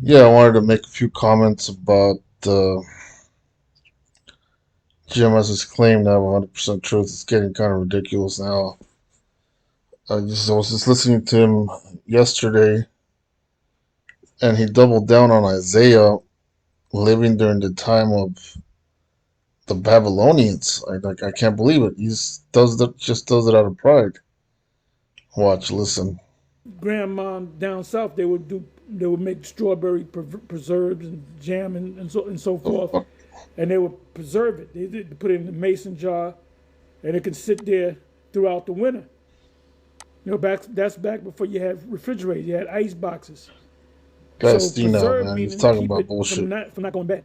Yeah, I wanted to make a few comments about GMS's claim to have 100% truth. It's getting kind of ridiculous now. I was just listening to him yesterday, and he doubled down on Isaiah living during the time of the Babylonians. I can't believe it. He just does it out of pride. Watch, listen. Grandma down south, they would make strawberry preserves and jam and so The forth, fuck? and they would preserve it. They put it in a mason jar, and it can sit there throughout the winter. That's back before you had refrigerators. You had ice boxes. Guy's So senile, preserve man. He's meaning talking keep about it bullshit. from not going bad.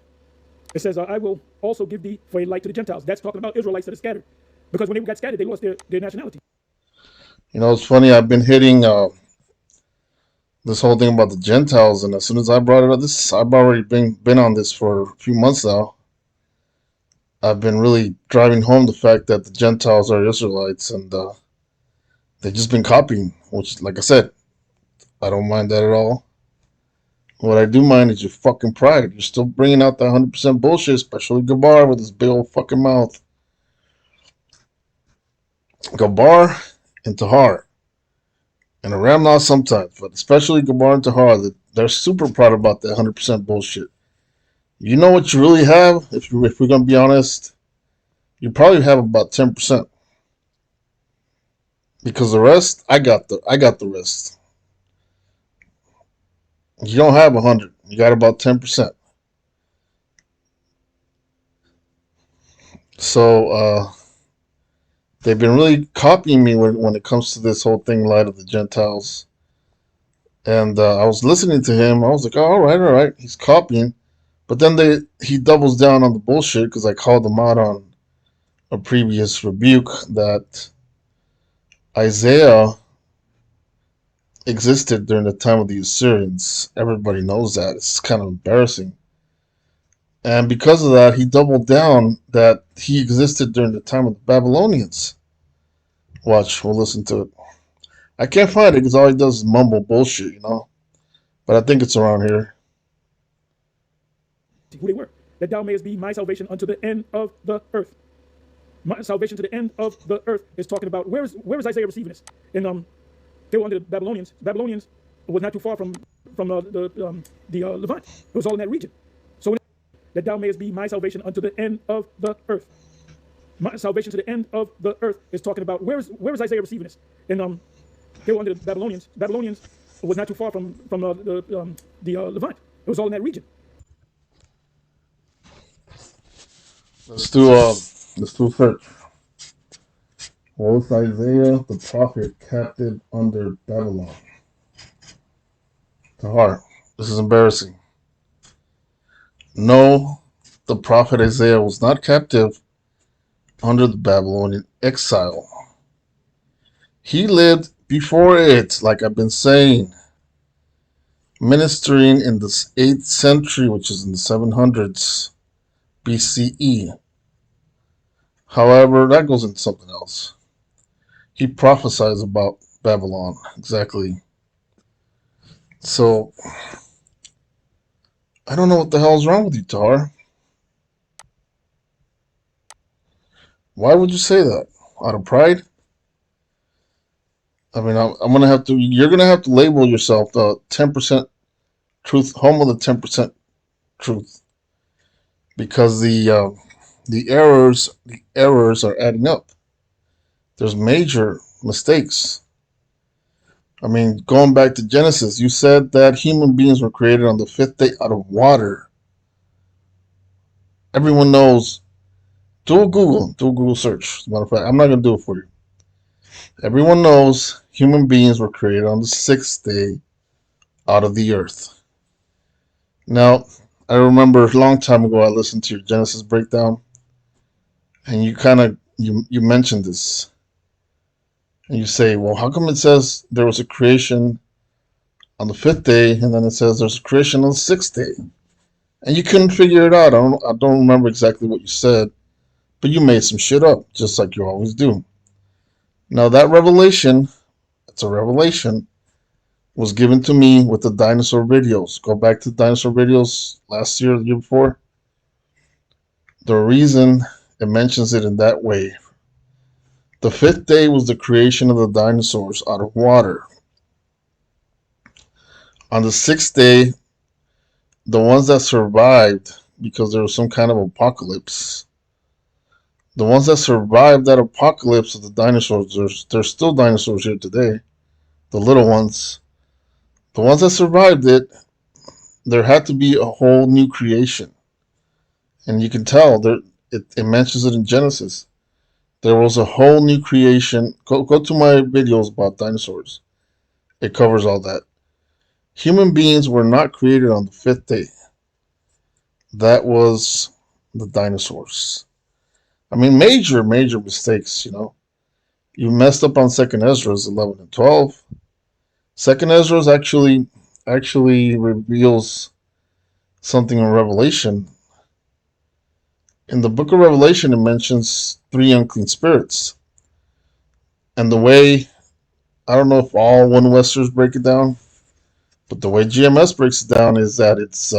It says, "I will also give thee for a light to the Gentiles." That's talking about Israelites that are scattered, because when they got scattered, they lost their nationality. You know, it's funny. I've been hitting this whole thing about the Gentiles, and as soon as I brought it up, I've already been on this for a few months now. I've been really driving home the fact that the Gentiles are Israelites, and they've just been copying. Which, like I said, I don't mind that at all. What I do mind is your fucking pride. You're still bringing out that 100% bullshit, especially Gabar with his big old fucking mouth. Gabar and Tahar, and a Ramlah sometimes, but especially Gabar and Tahar, they're super proud about that 100% bullshit. You know what you really have, if we're gonna be honest, you probably have about 10%, because the rest, I got the rest. You don't have 100. You got about 10%. So they've been really copying me when it comes to this whole thing, light of the Gentiles. And I was listening to him. I was like, oh, all right. He's copying. But then he doubles down on the bullshit because I called him out on a previous rebuke that Isaiah existed during the time of the Assyrians. Everybody knows that. It's kind of embarrassing. And because of that, he doubled down that he existed during the time of the Babylonians. Watch, we'll listen to it. I can't find it because all he does is mumble bullshit, you know? But I think it's around here. Who they were, that thou mayest be my salvation unto the end of the earth. My salvation to the end of the earth is talking about where is Isaiah receiving this? And they were under the Babylonians. Babylonians was not too far from the Levant. It was all in that region. So that thou mayest be my salvation unto the end of the earth. My salvation to the end of the earth is talking about where is Isaiah receiving this? And they were under the Babylonians. Babylonians was not too far from the Levant. It was all in that region. Let's do a search. Was Isaiah the prophet captive under Babylon? Tahar. This is embarrassing. No, the prophet Isaiah was not captive under the Babylonian exile. He lived before it, like I've been saying, ministering in the 8th century, which is in the 700s BCE. However, that goes into something else. He prophesies about Babylon, exactly. So, I don't know what the hell is wrong with you, Tar. Why would you say that? Out of pride? I mean, I'm gonna have to. You're gonna have to label yourself the 10% truth, home of the 10% truth, because the errors are adding up. There's major mistakes. I mean, going back to Genesis, you said that human beings were created on the fifth day out of water. Everyone knows. Do a Google search. As a matter of fact, I'm not gonna do it for you. Everyone knows human beings were created on the sixth day out of the earth. Now, I remember a long time ago I listened to your Genesis breakdown, and you mentioned this, and you say, well, how come it says there was a creation on the fifth day, and then it says there's a creation on the sixth day, and you couldn't figure it out. I don't remember exactly what you said, but you made some shit up, just like you always do. Now that revelation, it's a revelation, was given to me with the dinosaur videos. Go back to the dinosaur videos last year, the year before. The reason it mentions it in that way. The fifth day was the creation of the dinosaurs out of water. On the sixth day, the ones that survived, because there was some kind of apocalypse, the ones that survived that apocalypse of the dinosaurs, there's still dinosaurs here today, the little ones. The ones that survived it, there had to be a whole new creation. And you can tell there it mentions it in Genesis. There was a whole new creation. Go to my videos about dinosaurs. It covers all that. Human beings were not created on the fifth day. That was the dinosaurs. I mean, major mistakes, you know. You messed up on Second Ezra's 11 and 12. Second Ezra's actually reveals something in Revelation. In the book of Revelation, it mentions three unclean spirits. And the way, I don't know if all one Westers break it down, but the way GMS breaks it down is that it's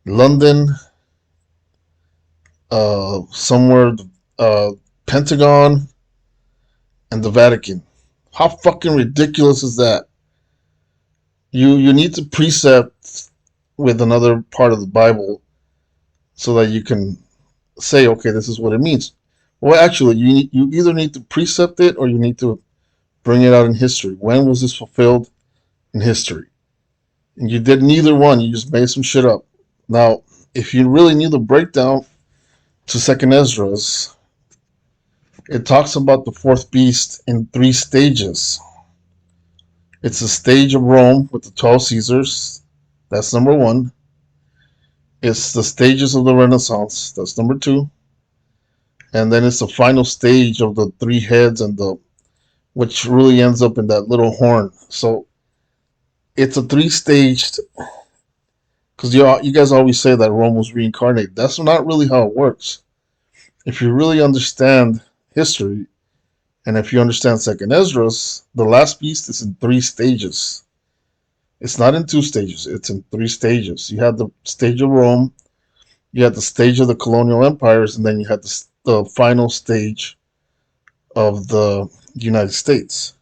London, somewhere, uh, Pentagon, and the Vatican. How fucking ridiculous is that? You need to precept with another part of the Bible so that you can say, okay, this is what it means. Well, actually, you either need to precept it or you need to bring it out in history. When was this fulfilled in history? And you did neither one. You just made some shit up. Now, if you really knew the breakdown to Second Ezra's, it talks about the fourth beast in three stages. It's the stage of Rome with the 12 Caesars. That's number one. It's the stages of the Renaissance. That's number two. And then it's the final stage of the three heads and the which really ends up in that little horn. So it's a three-staged, because you guys always say that Rome was reincarnated. That's not really how it works. If you really understand history, and if you understand Second Esdras, the last beast is in three stages. It's not in two stages. It's in three stages. You had the stage of Rome, you had the stage of the colonial empires, and then you had the final stage of the United States.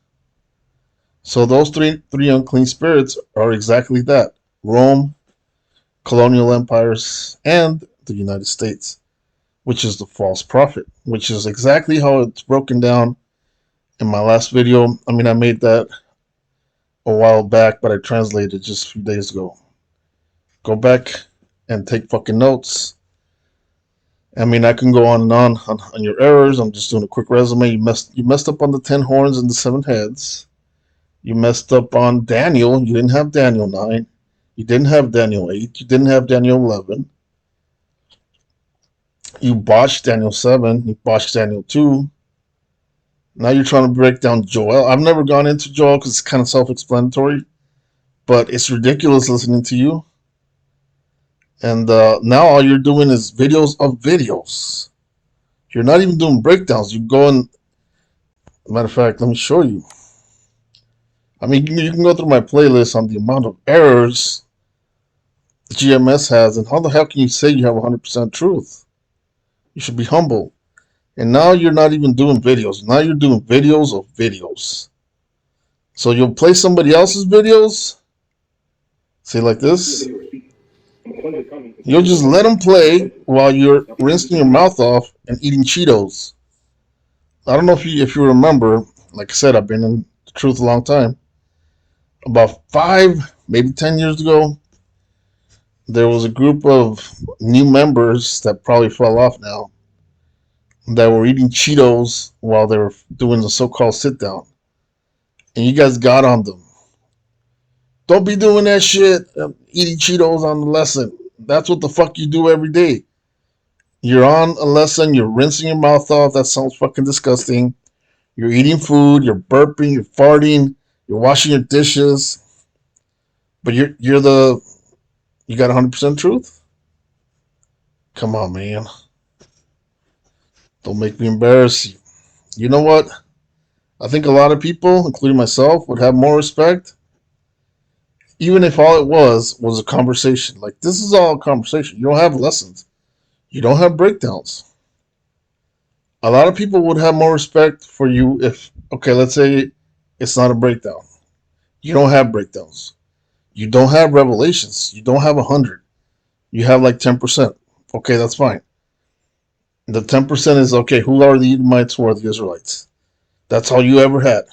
So those three unclean spirits are exactly that: Rome, colonial empires, and the United States, which is the false prophet, which is exactly how it's broken down in my last video. I mean, I made that a while back, but I translated it just a few days ago. Go back and take fucking notes. I mean, I can go on and on your errors. I'm just doing a quick resume. You messed up on the 10 horns and the 7 heads. You messed up on Daniel. You didn't have Daniel 9. You didn't have Daniel 8. You didn't have Daniel 11. You botched Daniel 7. You botched Daniel 2. Now you're trying to break down Joel. I've never gone into Joel because it's kind of self-explanatory, but it's ridiculous listening to you. And now all you're doing is videos of videos. You're not even doing breakdowns. You go and, matter of fact, let me show you. I mean, you can go through my playlist on the amount of errors GMS has, and how the hell can you say you have 100% truth? You should be humble. And now you're not even doing videos. Now you're doing videos of videos. So you'll play somebody else's videos, say like this. You'll just let them play while you're rinsing your mouth off and eating Cheetos. I don't know if you remember, like I said, I've been in the truth a long time. About 5, maybe 10 years ago, there was a group of new members that probably fell off now that were eating Cheetos while they were doing the so-called sit-down. And you guys got on them. Don't be doing that shit, eating Cheetos on the lesson. That's what the fuck you do every day. You're on a lesson, you're rinsing your mouth off. That sounds fucking disgusting. You're eating food, you're burping, you're farting, you're washing your dishes. But you got 100% truth? Come on, man. Don't make me embarrass you. You know what? I think a lot of people, including myself, would have more respect Even if all it was a conversation. Like, this is all a conversation. You don't have lessons. You don't have breakdowns. A lot of people would have more respect for you if, okay, let's say it's not a breakdown. You don't have breakdowns. You don't have revelations. You don't have 100. You have like 10%. Okay, that's fine. The 10% is, okay, who are the Edomites, who are the Israelites? That's all you ever had.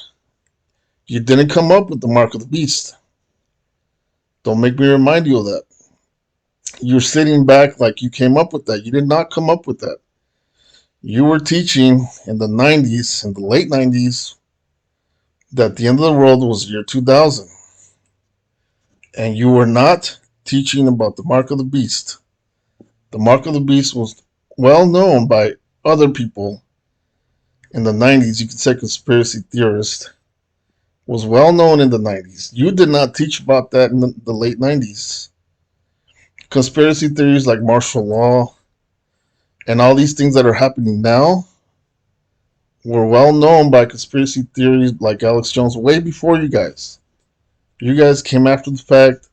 You didn't come up with the mark of the beast. Don't make me remind you of that. You're sitting back like you came up with that. You did not come up with that. You were teaching in the 90s, in the late 90s, that the end of the world was year 2000. And you were not teaching about the mark of the beast. The mark of the beast was well known by other people in the 90s. You could say conspiracy theorists. Was well known in the 90s. You did not teach about that in the late 90s. Conspiracy theories like martial law and all these things that are happening now were well known by conspiracy theories like Alex Jones way before you guys. You guys came after the fact.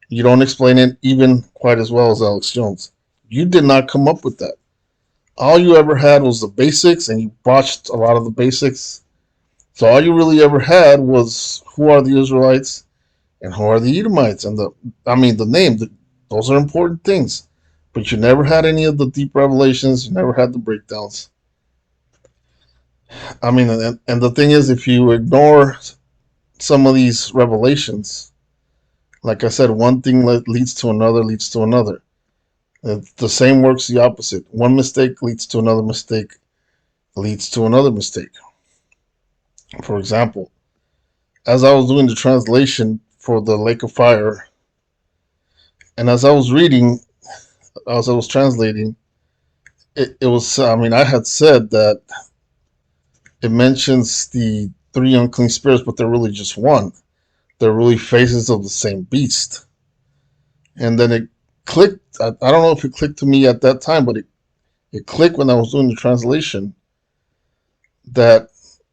You don't explain it even quite as well as Alex Jones. You did not come up with that. All you ever had was the basics, and you botched a lot of the basics. So all you really ever had was who are the Israelites and who are the Edomites, and the name. Those are important things, but you never had any of the deep revelations. You never had the breakdowns. And the thing is, if you ignore some of these revelations, like I said, one thing leads to another, leads to another. The same works the opposite. One mistake leads to another mistake, leads to another mistake. For example, as I was doing the translation for the Lake of Fire, and as I was reading, as I was translating, it was, I had said that it mentions the three unclean spirits, but they're really just one. They're really faces of the same beast. And then it clicked. I don't know if it clicked to me at that time, but it clicked when I was doing the translation that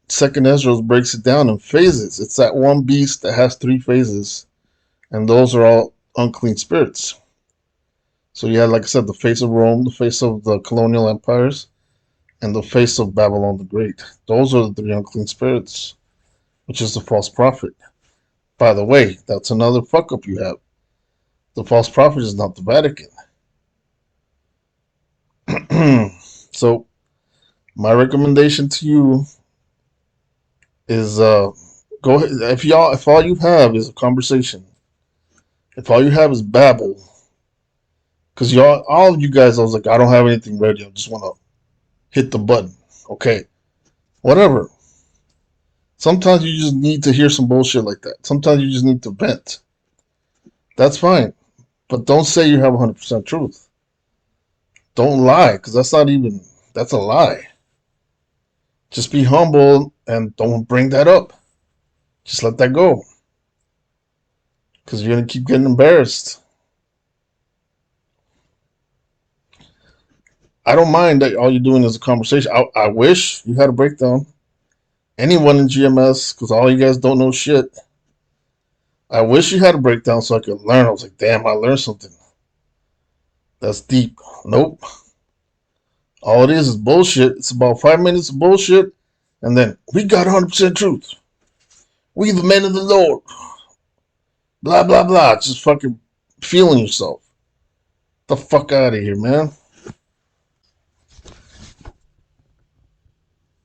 Second Ezra breaks it down in phases. It's that one beast that has three phases, and those are all unclean spirits. So you had, like I said, the face of Rome, the face of the colonial empires, and the face of Babylon the Great. Those are the three unclean spirits, which is the false prophet. By the way, that's another fuck up you have. The false prophet is not the Vatican. So my recommendation to you is go ahead. If all you have is a conversation, if all you have is babble, because all of you guys, I was like, I don't have anything ready. I just want to hit the button. Okay, whatever. Sometimes you just need to hear some bullshit like that. Sometimes you just need to vent. That's fine. But don't say you have 100% truth. Don't lie, because that's a lie. Just be humble and don't bring that up. Just let that go. Because you're going to keep getting embarrassed. I don't mind that all you're doing is a conversation. I wish you had a breakdown. Anyone in GMS, because all you guys don't know shit. I wish you had a breakdown so I could learn. I was like, damn, I learned something. That's deep. Nope. All it is bullshit. It's about 5 minutes of bullshit. And then, we got 100% truth. We the men of the Lord. Blah, blah, blah. Just fucking feeling yourself. Get the fuck out of here, man.